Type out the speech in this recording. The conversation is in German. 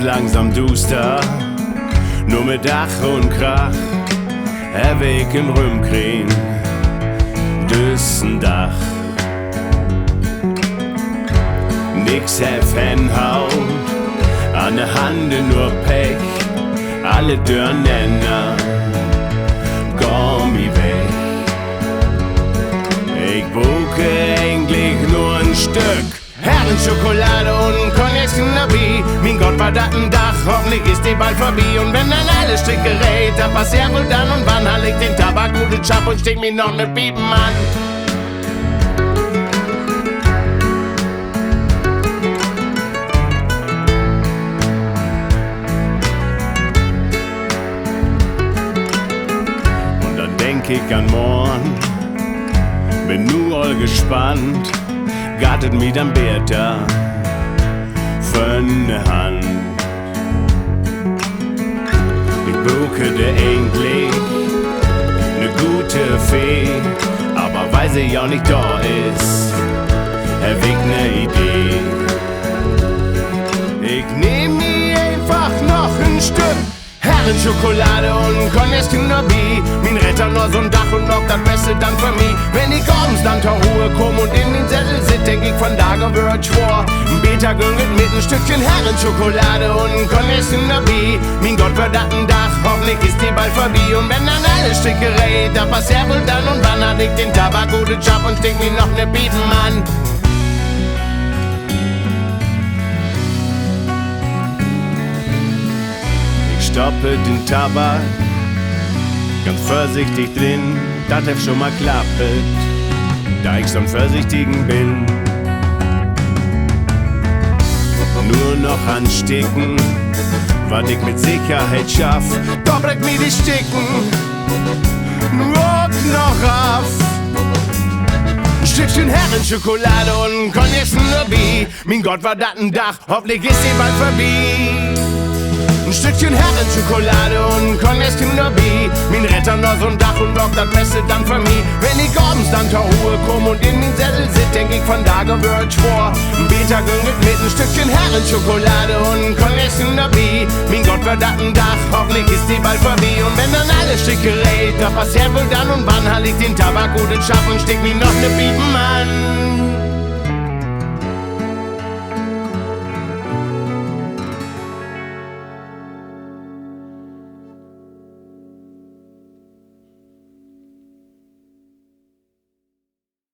Langsam duster, nur mit Dach und Krach, häwwe im rümkreen, düssen, Dach. Nix häff, hennhaut, an der Hande nur Pech, allet dörnänner, dorbie, wech. Ich bruke äigentlich nur ein Stück Herrenschokolade und Congnäcsken, Mien Gott war datt'n, Dach, hoffentlich ist die bald vorbei. Und wenn dann alle Stricke rät, dann pass ja wohl dann und wann, halt ich den Tabak gute Chap und steck mir noch ne Piepen an. Und dann denk ich an morgen, bin nur all gespannt, gaht'et mit am Beter für ne Hand. Ich bruke de äigentlich ne gute Fee, aber weil sie ja nicht da ist, häwwe ich ne Idee. Ich nehm mir einfach noch ein Stück Herrenschokolade und Congnäcsken, Mien Retter nur so'n Dach und noch das Beste dann für mich. Wenn ich abends dann zur Ruhe komm und in den Sättel sit, denk ich von da wird schwor. Beter gönget mit ein Stückchen Herrenschokolade und Congnäcsken, Mien Gott war datt'n, Dach, hoffentlich ist die bald vorbei. Und wenn dann alle Stricke rät, dann pass ja wohl dann und wann, halt ich den Tabak gute Chap und steck mir noch ne Piepen an. Stoppe den Tabak, ganz vorsichtig drin, dat häff schon mal klappet, da ich so'n vorsichtigen bin. Nur noch ansticken, wat ich mit Sicherheit schaff, da bleibt mir die Sticken, nur noch auf. Ein Stückchen Herrenschokolade und Congnäcsken, Mien Gott war datt'n, Dach, hoffentlich ist die bald vorbei. Ein Stückchen Herrenschokolade und Congnäcsken, Mien Retter nur so'n Dach und noch das Beste dann für mich. Wenn ich abends dann zur Ruhe komm und in den Sättel sit, denk ich von da wird schwor. Beter gönget mit ein Stückchen Herrenschokolade und Congnäcsken, Mien Gott war datt'n, Dach, hoffentlich ist die bald vorbei. Und wenn dann alle Stricke rät, da pass ja wohl dann und wann, halt ich den Tabak gute Chap und steck mir noch ne Piepen an.